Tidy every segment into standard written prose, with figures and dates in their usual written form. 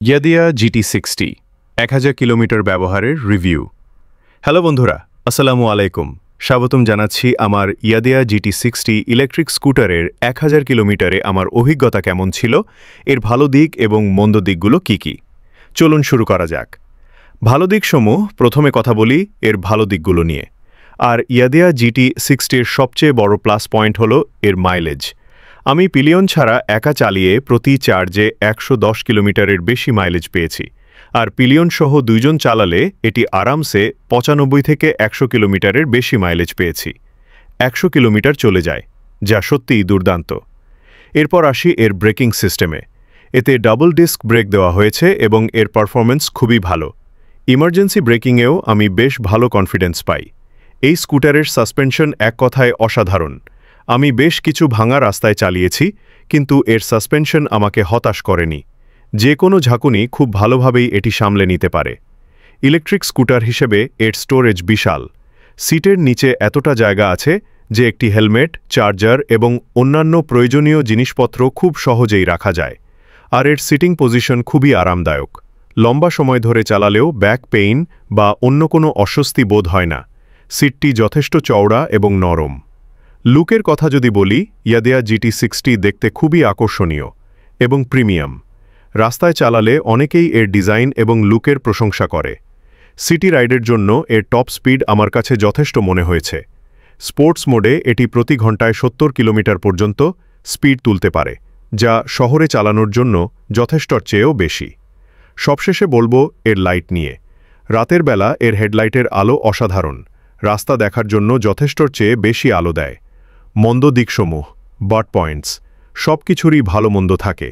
ইয়াদিয়া GT60 1000 kilometre ব্যবহারের review. Hello বন্ধুরা, আসসালামু আলাইকুম। স্বাগতম জানাচ্ছি আমার ইয়াদিয়া GT60 ইলেকট্রিক স্কুটারের 1000 কিলোমিটারে আমার অভিজ্ঞতা কেমন ছিল, এর ভালো দিক এবং মন্দ দিকগুলো কি কি। চলুন শুরু করা যাক। ভালো দিকসমূহ প্রথমে কথা বলি এর ভালো দিকগুলো নিয়ে। আর ইয়াদিয়া GT60 এর সবচেয়ে বড় প্লাস পয়েন্ট হলো এর মাইলেজ। আমি পিলিয়ন ছাড়া একা চালিয়ে প্রতি চার্জে 110 কিলোমিটারের বেশি মাইলেজ পেয়েছি, আর পিলিয়ন সহ দুইজন চালালে এটি আরামসে 95 থেকে 100 কিলোমিটারের বেশি মাইলেজ পেয়েছি। 100 কিলোমিটার চলে যায়, যা সত্যিই দুর্দান্ত। এরপর আসি এর ব্রেকিং সিস্টেমে। এতে ডাবল ডিস্ক ব্রেক দেওয়া হয়েছে এবং এর পারফরম্যান্স খুবই ভালো। ইমার্জেন্সি ব্রেকিংয়েও আমি বেশ ভালো কনফিডেন্স পাই। এই স্কুটারের সাসপেনশন এক কথায় অসাধারণ। আমি বেশ কিছু ভাঙা রাস্তায় চালিয়েছি, কিন্তু এর সাসপেনশন আমাকে হতাশ করেনি। যে কোনো ঝাঁকুনি খুব ভালোভাবেই এটি সামলে নিতে পারে। ইলেকট্রিক স্কুটার হিসেবে এর স্টোরেজ বিশাল। সিটের নিচে এতটা জায়গা আছে যে একটি হেলমেট, চার্জার এবং অন্যান্য প্রয়োজনীয় জিনিসপত্র খুব সহজেই রাখা যায়। আর এর সিটিং পজিশন খুবই আরামদায়ক। লম্বা সময় ধরে চালালেও ব্যাক পেইন বা অন্য কোনো অস্বস্তি বোধ হয় না। সিটটি যথেষ্ট চওড়া এবং নরম। লুকের কথা যদি বলি, ইয়াদিয়া GT60 দেখতে খুবই আকর্ষণীয় এবং প্রিমিয়াম। রাস্তায় চালালে অনেকেই এর ডিজাইন এবং লুকের প্রশংসা করে। সিটি রাইডের জন্য এর টপ স্পিড আমার কাছে যথেষ্ট মনে হয়েছে। স্পোর্টস মোডে এটি প্রতি ঘন্টায় 70 কিলোমিটার পর্যন্ত স্পিড তুলতে পারে, যা শহরে চালানোর জন্য যথেষ্টর চেয়েও বেশি। সবশেষে বলবো এর লাইট নিয়ে। রাতের বেলা এর হেডলাইটের আলো অসাধারণ। রাস্তা দেখার জন্য যথেষ্টর চেয়ে বেশি আলো দেয়। মন্দ দিকসমূহ, বাট পয়েন্টস, সব কিছুরই ভালো মন্দ থাকে।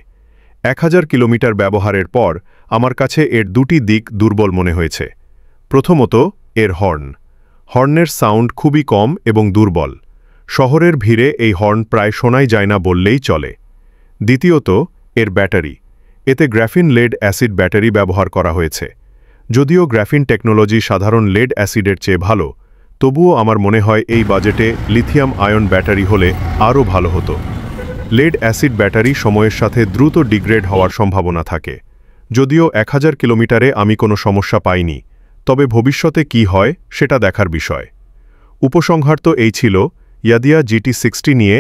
1000 কিলোমিটার ব্যবহারের পর আমার কাছে এর দুটি দিক দুর্বল মনে হয়েছে। প্রথমত, এর হর্নের সাউন্ড খুবই কম এবং দুর্বল। শহরের ভিড়ে এই হর্ন প্রায় শোনাই যায় না বললেই চলে। দ্বিতীয়ত, এর ব্যাটারি। এতে গ্রাফিন লেড অ্যাসিড ব্যাটারি ব্যবহার করা হয়েছে। যদিও গ্রাফিন টেকনোলজি সাধারণ লেড অ্যাসিডের চেয়ে ভালো, তবুও আমার মনে হয় এই বাজেটে লিথিয়াম আয়ন ব্যাটারি হলে আরও ভালো হতো। লেড অ্যাসিড ব্যাটারি সময়ের সাথে দ্রুত ডিগ্রেড হওয়ার সম্ভাবনা থাকে। যদিও 1000 কিলোমিটারে আমি কোনো সমস্যা পাইনি, তবে ভবিষ্যতে কি হয় সেটা দেখার বিষয়। উপসংহার তো এই ছিল ইয়াদিয়া GT60 নিয়ে